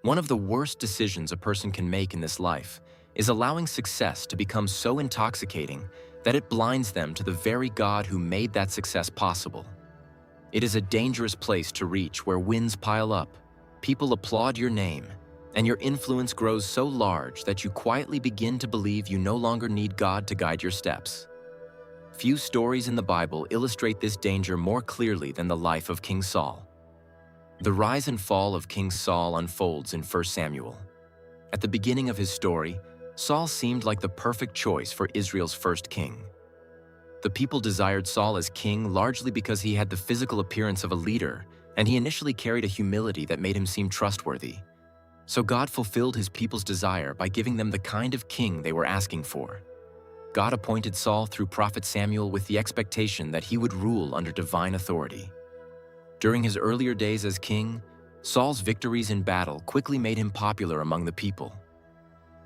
One of the worst decisions a person can make in this life is allowing success to become so intoxicating that it blinds them to the very God who made that success possible. It is a dangerous place to reach where wins pile up, people applaud your name, and your influence grows so large that you quietly begin to believe you no longer need God to guide your steps. Few stories in the Bible illustrate this danger more clearly than the life of King Saul. The rise and fall of King Saul unfolds in 1 Samuel. At the beginning of his story, Saul seemed like the perfect choice for Israel's first king. The people desired Saul as king largely because he had the physical appearance of a leader, and he initially carried a humility that made him seem trustworthy. So God fulfilled his people's desire by giving them the kind of king they were asking for. God appointed Saul through prophet Samuel with the expectation that he would rule under divine authority. During his earlier days as king, Saul's victories in battle quickly made him popular among the people.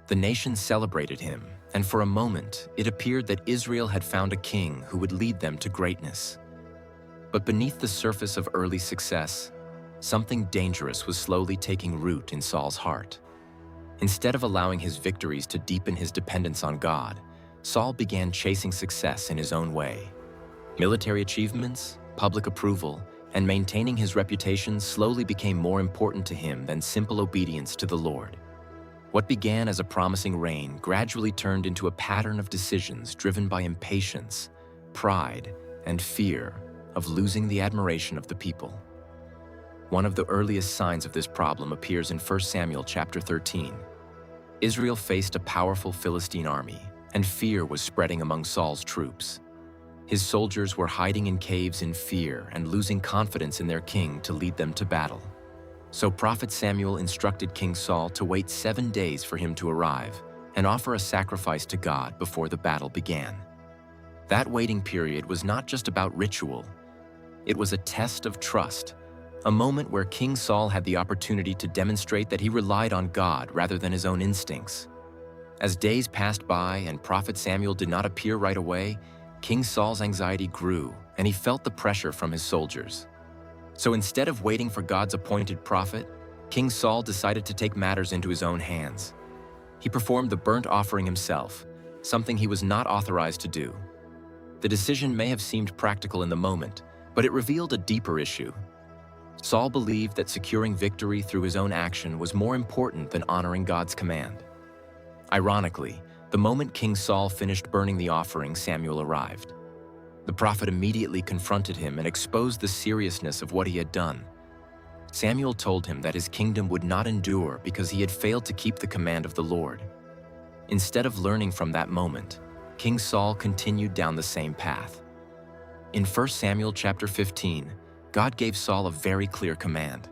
The nation celebrated him, and for a moment, it appeared that Israel had found a king who would lead them to greatness. But beneath the surface of early success, something dangerous was slowly taking root in Saul's heart. Instead of allowing his victories to deepen his dependence on God, Saul began chasing success in his own way. Military achievements, public approval, and maintaining his reputation slowly became more important to him than simple obedience to the Lord. What began as a promising reign gradually turned into a pattern of decisions driven by impatience, pride, and fear of losing the admiration of the people. One of the earliest signs of this problem appears in 1 Samuel chapter 13. Israel faced a powerful Philistine army, and fear was spreading among Saul's troops. His soldiers were hiding in caves in fear and losing confidence in their king to lead them to battle. So prophet Samuel instructed King Saul to wait 7 days for him to arrive and offer a sacrifice to God before the battle began. That waiting period was not just about ritual. It was a test of trust, a moment where King Saul had the opportunity to demonstrate that he relied on God rather than his own instincts. As days passed by and prophet Samuel did not appear right away, King Saul's anxiety grew and he felt the pressure from his soldiers. So instead of waiting for God's appointed prophet, King Saul decided to take matters into his own hands. He performed the burnt offering himself, something he was not authorized to do. The decision may have seemed practical in the moment, but it revealed a deeper issue. Saul believed that securing victory through his own action was more important than honoring God's command. Ironically, the moment King Saul finished burning the offering, Samuel arrived. The prophet immediately confronted him and exposed the seriousness of what he had done. Samuel told him that his kingdom would not endure because he had failed to keep the command of the Lord. Instead of learning from that moment, King Saul continued down the same path. In 1 Samuel chapter 15, God gave Saul a very clear command.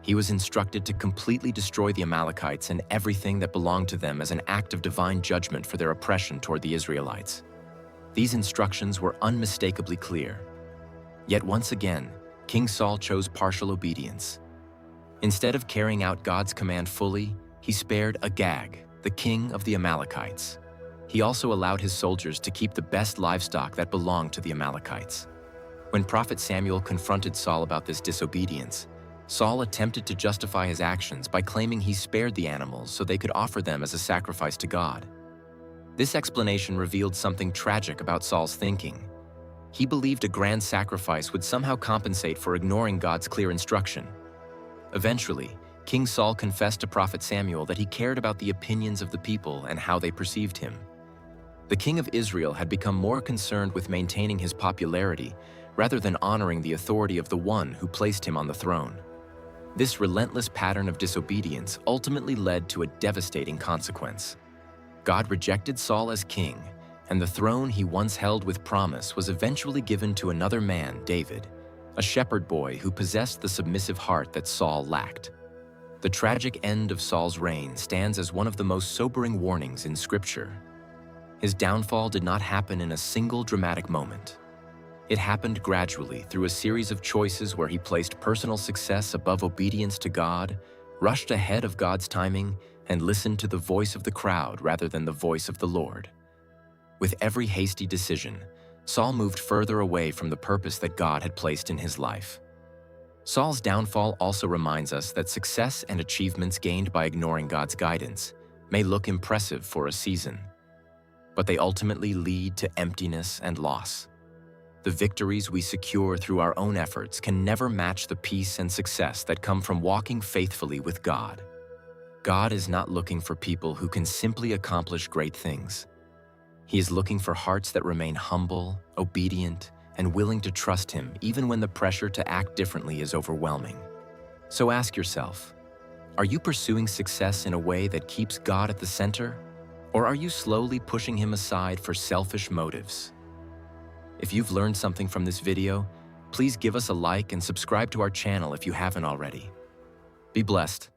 He was instructed to completely destroy the Amalekites and everything that belonged to them as an act of divine judgment for their oppression toward the Israelites. These instructions were unmistakably clear. Yet once again, King Saul chose partial obedience. Instead of carrying out God's command fully, he spared Agag, the king of the Amalekites. He also allowed his soldiers to keep the best livestock that belonged to the Amalekites. When prophet Samuel confronted Saul about this disobedience, Saul attempted to justify his actions by claiming he spared the animals so they could offer them as a sacrifice to God. This explanation revealed something tragic about Saul's thinking. He believed a grand sacrifice would somehow compensate for ignoring God's clear instruction. Eventually, King Saul confessed to prophet Samuel that he cared about the opinions of the people and how they perceived him. The king of Israel had become more concerned with maintaining his popularity rather than honoring the authority of the one who placed him on the throne. This relentless pattern of disobedience ultimately led to a devastating consequence. God rejected Saul as king, and the throne he once held with promise was eventually given to another man, David, a shepherd boy who possessed the submissive heart that Saul lacked. The tragic end of Saul's reign stands as one of the most sobering warnings in Scripture. His downfall did not happen in a single dramatic moment. It happened gradually through a series of choices where he placed personal success above obedience to God, rushed ahead of God's timing, and listened to the voice of the crowd rather than the voice of the Lord. With every hasty decision, Saul moved further away from the purpose that God had placed in his life. Saul's downfall also reminds us that success and achievements gained by ignoring God's guidance may look impressive for a season, but they ultimately lead to emptiness and loss. The victories we secure through our own efforts can never match the peace and success that come from walking faithfully with God. God is not looking for people who can simply accomplish great things. He is looking for hearts that remain humble, obedient, and willing to trust Him even when the pressure to act differently is overwhelming. So ask yourself, are you pursuing success in a way that keeps God at the center? Or are you slowly pushing Him aside for selfish motives? If you've learned something from this video, please give us a like and subscribe to our channel if you haven't already. Be blessed.